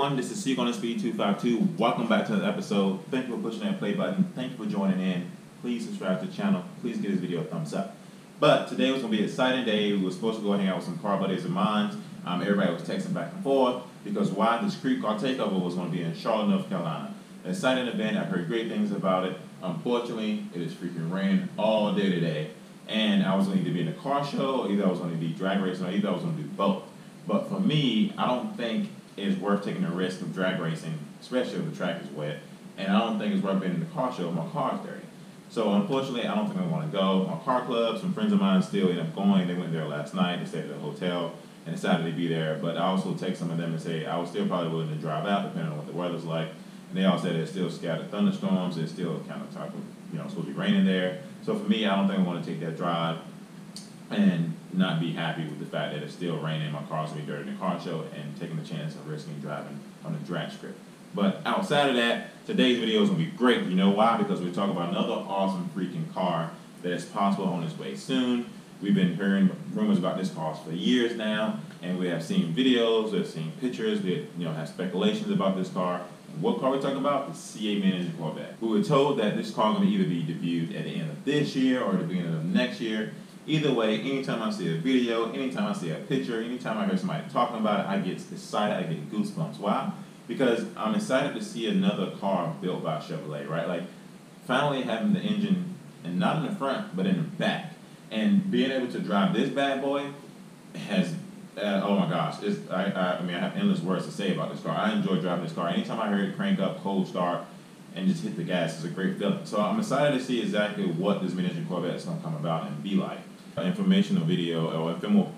everyone, this is Seek on the Speed 252. Welcome back to the episode. Thank you for pushing that play button. Thank you for joining in. Please subscribe to the channel. Please give this video a thumbs up. But today was going to be an exciting day. We were supposed to go hang out with some car buddies of mine. Everybody was texting back and forth because why this Creek Car Takeover was going to be in Charlotte, North Carolina. An exciting event. I've heard great things about it. Unfortunately, it is freaking raining all day today. And I was going to either be in a car show, or either I was going to be drag racing, or either I was going to do both. But for me, I don't think it's worth taking the risk of drag racing, especially if the track is wet. And I don't think it's worth being in the car show if my car is dirty. So unfortunately, I don't think I want to go. My car club, some friends of mine still ended up going. They went there last night. They stayed at a hotel and decided to be there. But I also text some of them and say I was still probably willing to drive out depending on what the weather's like. And they all said it's still scattered thunderstorms. It's still kind of type of, supposed to be raining there. So for me, I don't think I want to take that drive and not be happy with the fact that it's still raining, my car's going to be dirty in the car show, and taking the chance of risking driving on a drag strip. But outside of that, today's video is going to be great. You know why? Because we're talking about another awesome freaking car that is possible on its way soon. We've been hearing rumors about this car for years now, and we have seen videos, we've seen pictures, we have speculations about this car. And what car we're talking about? The C8 mid-engine Corvette. We were told that this car is going to either be debuted at the end of this year or the beginning of next year. Either way, anytime I see a video, anytime I see a picture, anytime I hear somebody talking about it, I get excited, I get goosebumps. Why? Because I'm excited to see another car built by Chevrolet, right? Like, finally having the engine, and not in the front, but in the back. And being able to drive this bad boy has, oh my gosh, I have endless words to say about this car. I enjoy driving this car. Anytime I hear it crank up, cold start, and just hit the gas, it's a great feeling. So I'm excited to see exactly what this mid-engine Corvette is going to come about and be like. Informational video or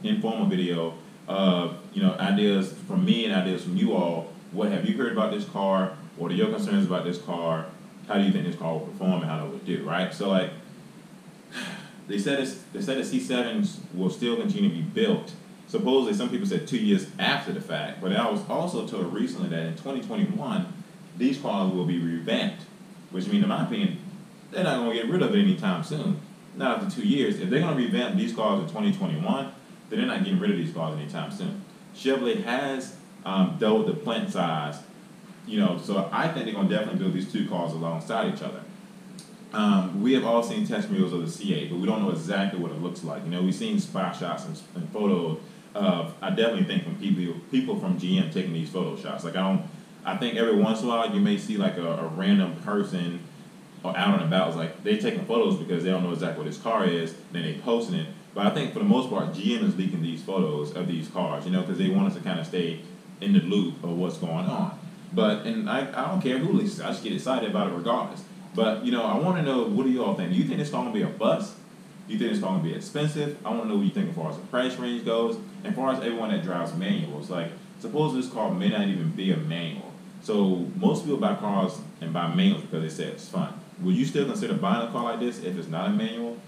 informal video of ideas from me and ideas from you all. What have you heard about this car? What are your concerns about this car? How do you think this car will perform and how it would do? Right. So like they said the C7s will still continue to be built. Supposedly some people said 2 years after the fact, but I was also told recently that in 2021 these cars will be revamped, which means in my opinion they're not going to get rid of it anytime soon. Not after 2 years. If they're going to revamp these cars in 2021, then they're not getting rid of these cars anytime soon. Chevrolet has doubled the plant size, so I think they're going to definitely build these two cars alongside each other. We have all seen test mules of the C8, but we don't know exactly what it looks like. We've seen spy shots and photos of, I definitely think from people from GM taking these photo shots. Like I think every once in a while you may see like a random person or out and about, it's like they're taking photos because they don't know exactly what this car is, then they posting it. But I think for the most part, GM is leaking these photos of these cars, because they want us to kind of stay in the loop of what's going on. And I don't care who leaks it, I just get excited about it regardless. But, I want to know, what do you all think? Do you think this car going to be a bust? Do you think this car going to be expensive? I want to know what you think as far as the price range goes. And as far as everyone that drives manuals, like, suppose this car may not even be a manual. So most people buy cars and buy manuals because they say it's fun. Would you still consider buying a car like this if it's not a manual?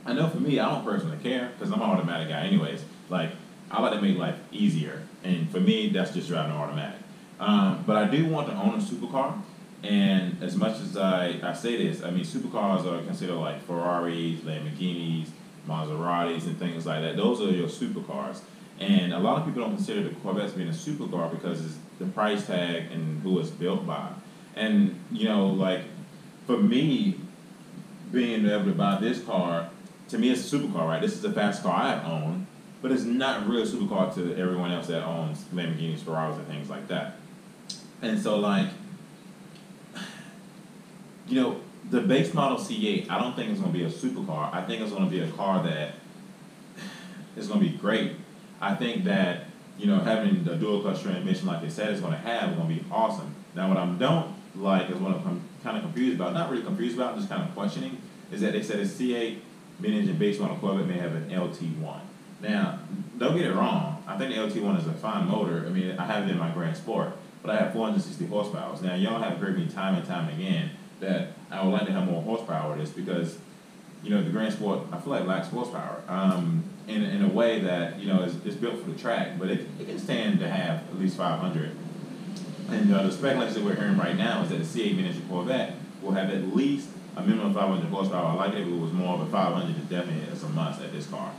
I know for me, I don't personally care because I'm an automatic guy anyways. Like, I like to make life easier. And for me, that's just driving an automatic. But I do want to own a supercar. And as much as I say this, supercars are considered like Ferraris, Lamborghinis, Maseratis, and things like that. Those are your supercars. And a lot of people don't consider the Corvette being a supercar because it's the price tag and who it's built by. And, for me, being able to buy this car, to me it's a supercar, right? This is the fast car I own, but it's not really a supercar to everyone else that owns Lamborghinis, Ferraris, and things like that. And so, the base model C8, I don't think it's going to be a supercar. I think it's going to be a car that is going to be great. I think that, having the dual clutch transmission like they said it's going to have is going to be awesome. Now, what I don't like is what I'm kind of confused about, not really confused about, just kind of questioning, is that they said a C8 mid-engine base model Corvette may have an LT1. Now, don't get it wrong. I think the LT1 is a fine motor. I have it in my Grand Sport, but I have 460 horsepower. Now, y'all have heard me time and time again that I would like to have more horsepower with this because, the Grand Sport, I feel like lacks horsepower in a way that, it's built for the track, but it can stand to have at least 500. And the speculation that we're hearing right now is that the C8 mid-engine Corvette will have at least a minimum of 500 horsepower. I like it if it was more of a 500, it's definitely it's a must at this car.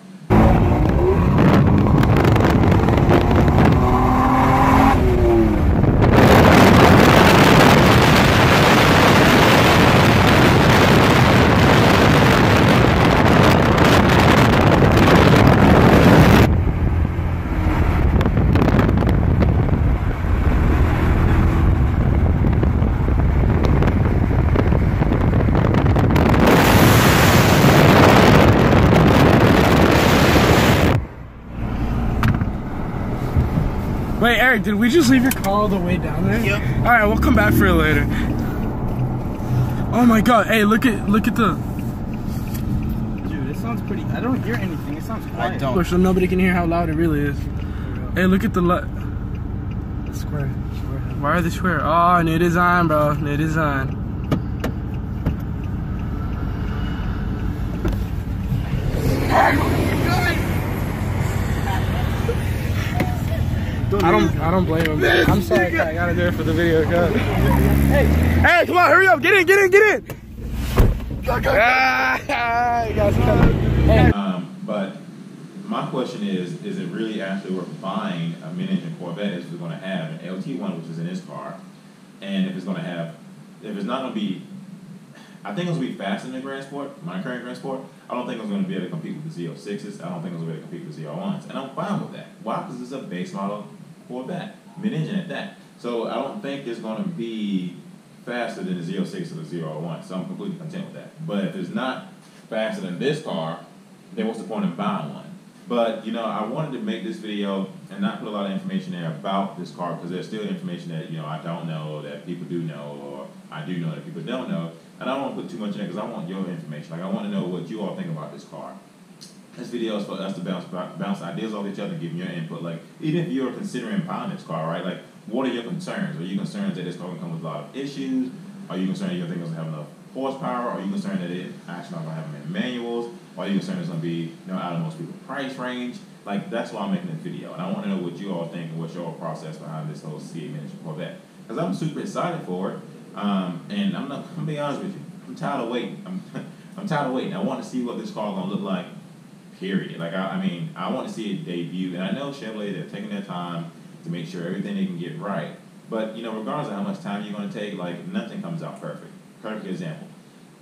Wait, Eric, did we just leave your car all the way down there? Yep. All right, we'll come back for it later. Oh my God! Hey, look at the. Dude, it sounds pretty. I don't hear anything. It sounds quiet. I don't. So nobody can hear how loud it really is. Hey, look at the Square. Why are they square? Oh, new design, bro. New design. I don't blame him. I'm sorry, I gotta do it for the video. Hey, come on, hurry up! Get in! But my question is it really actually worth buying a mid-engine Corvette if it's going to have an LT1, which is in this car, and if it's not going to be, I think it's going to be faster than the Grand Sport, my current Grand Sport. I don't think it's going to be able to compete with the Z06s. I don't think it's going to be able to compete with the Z01s, and I'm fine with that. Why? Because it's a base model Corvette, mid-engine at that. So I don't think it's going to be faster than the Z06 or the Z01, so I'm completely content with that. But if it's not faster than this car, then what's the point in buying one? But, you know, I wanted to make this video and not put a lot of information there about this car because there's still information that, you know, I don't know, that people do know, or I do know that people don't know. And I don't want to put too much in there because I want your information. Like, I want to know what you all think about this car. This video is for us to bounce ideas off each other, give your input. Like, even if you're considering buying this car, right? Like, what are your concerns? Are you concerned that this car will come with a lot of issues? Are you concerned that you think it's going to have enough horsepower? Are you concerned that it actually not going to have many manuals? Or are you concerned it's going to be, you know, out of most people's price range? Like, that's why I'm making this video. And I want to know what you all think and what's your process behind this whole C8 miniature Corvette. Because I'm super excited for it. And I'm going to be honest with you. I'm tired of waiting. I'm tired of waiting. I want to see what this car is going to look like, period. Like, I mean, I want to see it debut. And I know Chevrolet, they're taking their time to make sure everything they can get right. But, you know, regardless of how much time you're going to take, like, nothing comes out perfect. Perfect example.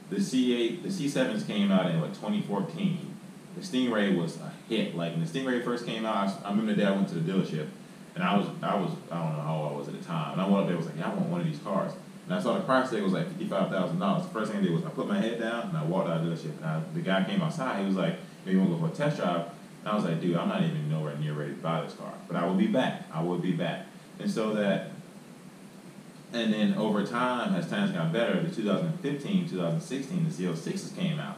The C8, the C7s came out in, 2014. The Stingray was a hit. Like, when the Stingray first came out, I remember the day I went to the dealership, and I don't know how old I was at the time, and I went up there and was like, yeah, I want one of these cars. And I saw the price tag was like $55,000. The first thing I did was I put my head down, and I walked out of the dealership, and the guy came outside, he was like, hey, you want to go for a test drive? And I was like, dude, I'm not even nowhere near ready to buy this car. But I will be back. I will be back. And so that, and then over time, as times got better, the 2015, 2016, the Z06s came out.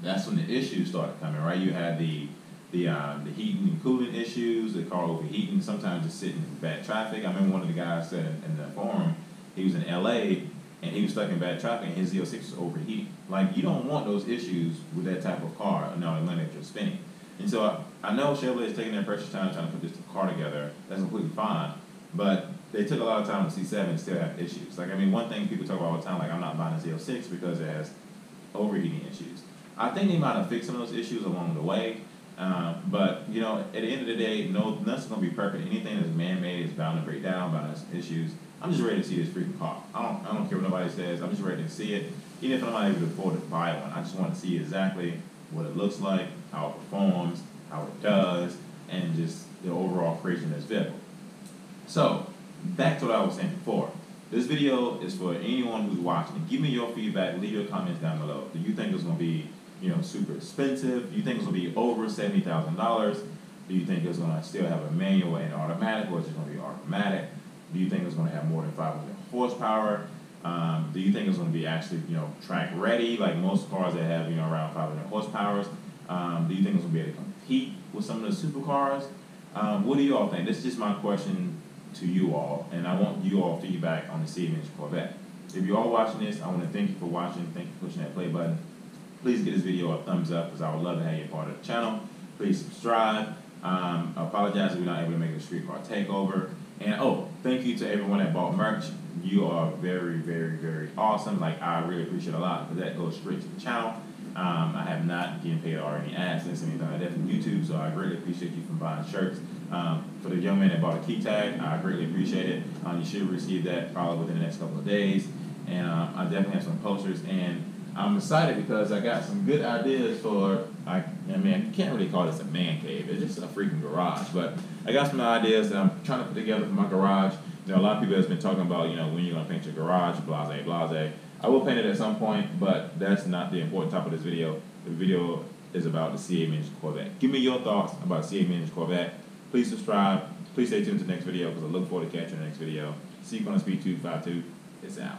That's when the issues started coming, right? You had the heating and cooling issues, the car overheating, sometimes just sitting in bad traffic. I remember one of the guys said in the forum, he was in LA, and he was stuck in bad traffic, and his Z06 was overheating. Like, you don't want those issues with that type of car, no money that you're spending. And so I know Chevrolet is taking their precious time trying to put this car together. That's completely fine. But they took a lot of time with C7 and still have issues. Like, I mean, one thing people talk about all the time, like, I'm not buying a Z06 because it has overheating issues. I think they might have fixed some of those issues along the way. But, you know, at the end of the day, nothing's going to be perfect. Anything that's man-made is bound to break down, bound to have issues. I'm just ready to see this freaking car. I don't care what nobody says. I'm just ready to see it. Even if I'm not able to afford to buy one, I just want to see exactly what it looks like, how it performs, how it does, and just the overall creation of this vehicle. So, back to what I was saying before. This video is for anyone who's watching. Give me your feedback. Leave your comments down below. Do you think it's going to be, you know, super expensive? Do you think it's going to be over $70,000? Do you think it's going to still have a manual and automatic, or is it going to be automatic? Do you think it's going to have more than 500 horsepower? Do you think it's going to be actually, you know, track ready, like most cars that have, you know, around 500 horsepower? Do you think it's going to be able to compete with some of the supercars? What do you all think? This is just my question to you all, and I want you all feedback on the C8 miniature Corvette. If you're all watching this, I want to thank you for watching. Thank you for pushing that play button. Please give this video a thumbs up because I would love to have you a part of the channel. Please subscribe. I apologize if we're not able to make a street car takeover. And oh, thank you to everyone that bought merch. You are very, very, very awesome. Like, I really appreciate it a lot because that goes straight to the channel. I have not getting paid or any ads, anything like that from YouTube, so I greatly appreciate you from buying shirts. For the young man that bought a key tag, I greatly appreciate it. You should receive that probably within the next couple of days. And I definitely have some posters, and I'm excited because I got some good ideas for, I mean, you can't really call this a man cave. It's just a freaking garage. But I got some ideas that I'm trying to put together for my garage. You know, a lot of people have been talking about, you know, when you're going to paint your garage, blase, blase. I will paint it at some point, but that's not the important topic of this video. The video is about the C8 miniature Corvette. Give me your thoughts about the C8 miniature Corvette. Please subscribe. Please stay tuned to the next video because I look forward to catching the next video. See you on Speed 252. It's out.